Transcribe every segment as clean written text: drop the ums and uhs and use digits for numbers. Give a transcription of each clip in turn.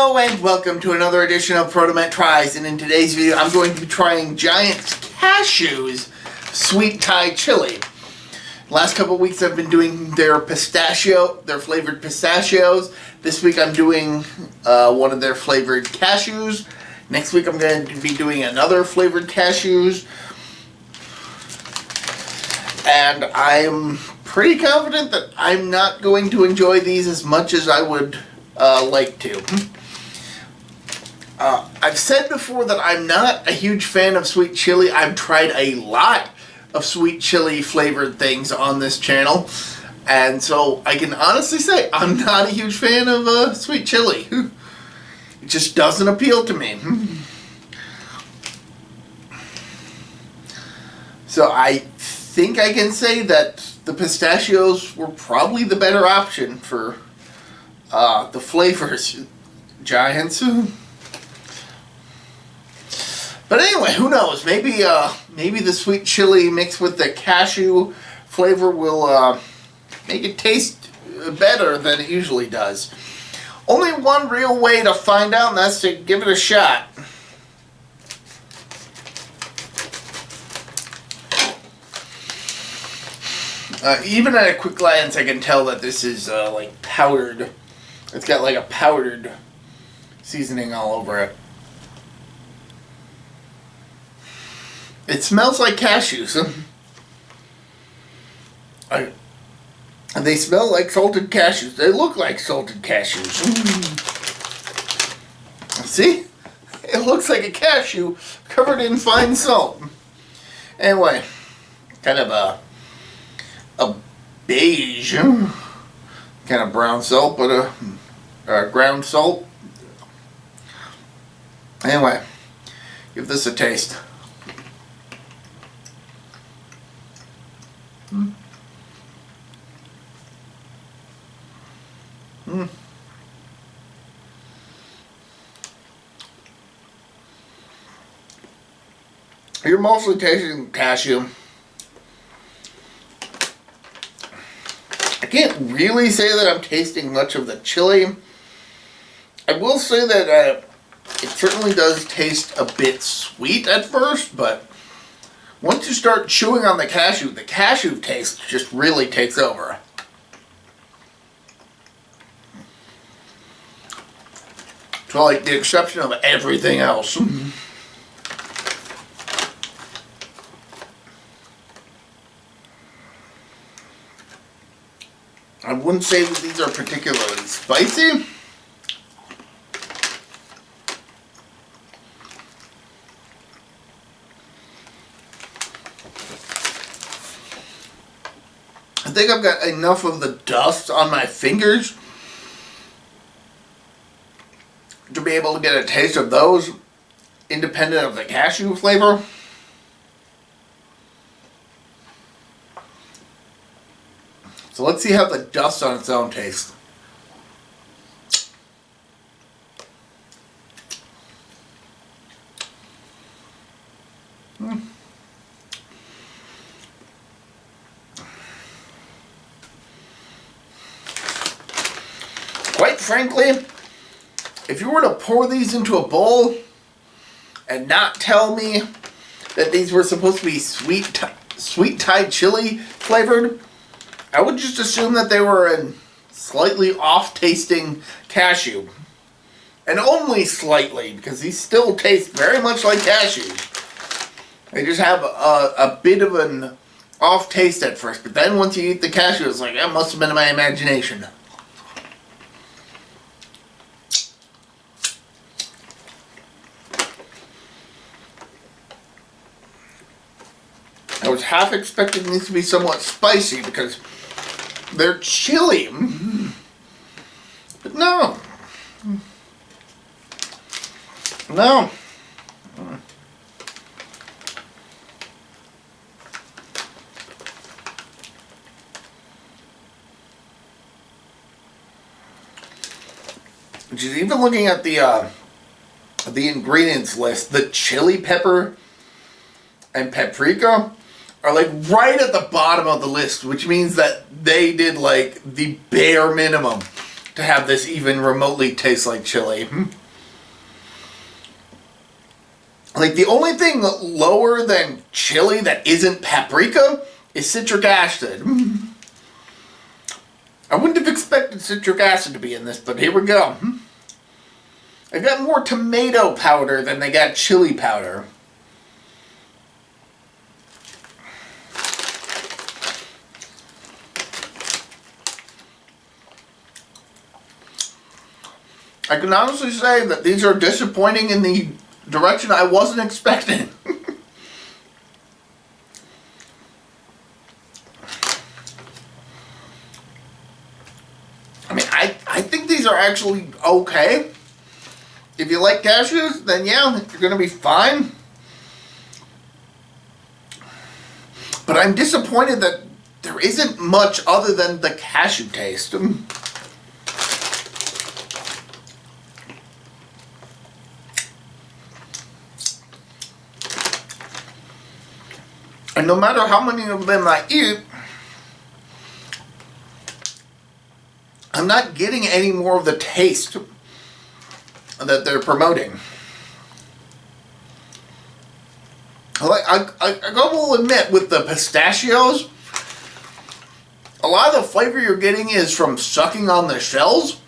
Hello and welcome to another edition of ProtoMet Tries, and in today's video I'm going to be trying Giant Cashews Sweet Thai Chili. Last couple of weeks I've been doing their flavored pistachios. This week I'm doing one of their flavored cashews. Next week I'm going to be doing another flavored cashews. And I'm pretty confident that I'm not going to enjoy these as much as I would like to. I've said before that I'm not a huge fan of sweet chili. I've tried a lot of sweet chili flavored things on this channel, and so I can honestly say I'm not a huge fan of sweet chili. It just doesn't appeal to me. So I think I can say that the pistachios were probably the better option for the flavors, Giants. But anyway, who knows? Maybe the sweet chili mixed with the cashew flavor will make it taste better than it usually does. Only one real way to find out, and that's to give it a shot. Even at a quick glance, I can tell that this is like powdered. It's got like a powdered seasoning all over it. It smells like cashews. And they smell like salted cashews. They look like salted cashews. See? It looks like a cashew covered in fine salt. Anyway, kind of a beige kind of brown salt, but ground salt. Anyway, give this a taste. You're mostly tasting cashew. I can't really say that I'm tasting much of the chili. I will say that it certainly does taste a bit sweet at first, but once you start chewing on the cashew taste just really takes over. To like the exception of everything else. I wouldn't say that these are particularly spicy. I think I've got enough of the dust on my fingers to be able to get a taste of those independent of the cashew flavor. So let's see how the dust on its own tastes. Quite frankly, if you were to pour these into a bowl and not tell me that these were supposed to be sweet Thai chili flavored, I would just assume that they were a slightly off-tasting cashew. And only slightly, because these still taste very much like cashews. They just have a bit of an off taste at first, but then once you eat the cashew, it's like, that must have been my imagination. I was half expecting these to be somewhat spicy because they're chili. But no. No. Which is, even looking at the ingredients list, the chili pepper and paprika are like right at the bottom of the list, which means that they did like the bare minimum to have this even remotely taste like chili. Like, the only thing lower than chili that isn't paprika is citric acid. I wouldn't have expected citric acid to be in this, but here we go. They got more tomato powder than they got chili powder. I can honestly say that these are disappointing in the direction I wasn't expecting. I mean, I think these are actually okay. If you like cashews, then yeah, you're going to be fine. But I'm disappointed that there isn't much other than the cashew taste. And no matter how many of them I eat, I'm not getting any more of the taste that they're promoting. Like, I will admit, with the pistachios, a lot of the flavor you're getting is from sucking on the shells.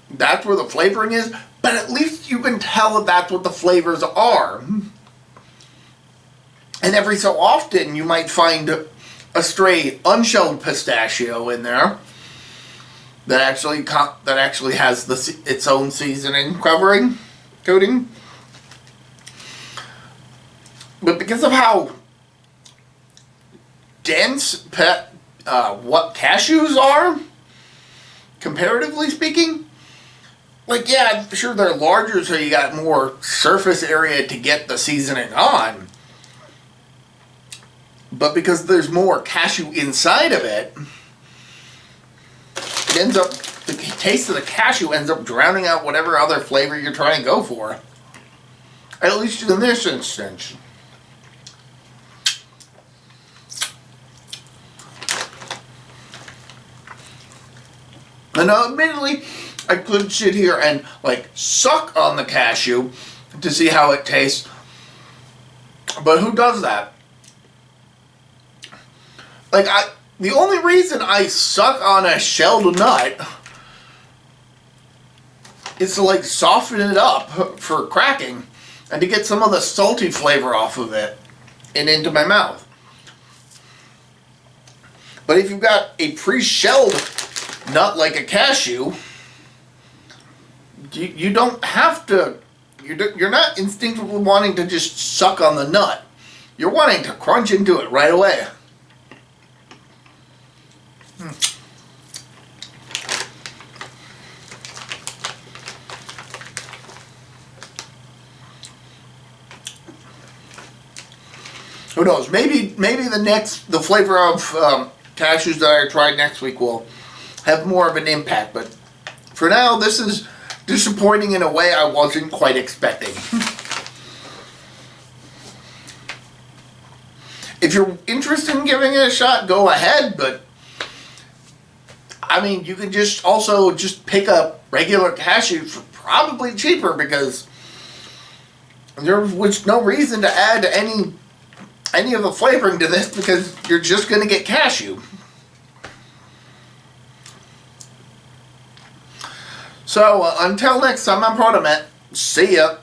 That's where the flavoring is, but at least you can tell that that's what the flavors are. And every so often, you might find a stray unshelled pistachio in there that actually has its own seasoning coating. But because of how dense what cashews are, comparatively speaking, like, yeah, sure, they're larger, so you got more surface area to get the seasoning on. But because there's more cashew inside of it, the taste of the cashew ends up drowning out whatever other flavor you're trying to go for. At least in this instance. And admittedly, I could sit here and, like, suck on the cashew to see how it tastes. But who does that? Like, the only reason I suck on a shelled nut is to, like, soften it up for cracking and to get some of the salty flavor off of it and into my mouth. But if you've got a pre-shelled nut like a cashew, you don't have to, you're not instinctively wanting to just suck on the nut. You're wanting to crunch into it right away. Who knows? Maybe the flavor of cashews that I try next week will have more of an impact. But for now, this is disappointing in a way I wasn't quite expecting. If you're interested in giving it a shot, go ahead. But I mean, you can just pick up regular cashews for probably cheaper, because there was no reason to add any of the flavoring to this, because you're just going to get cashew. So until next time, I'm ProtoMet. See ya.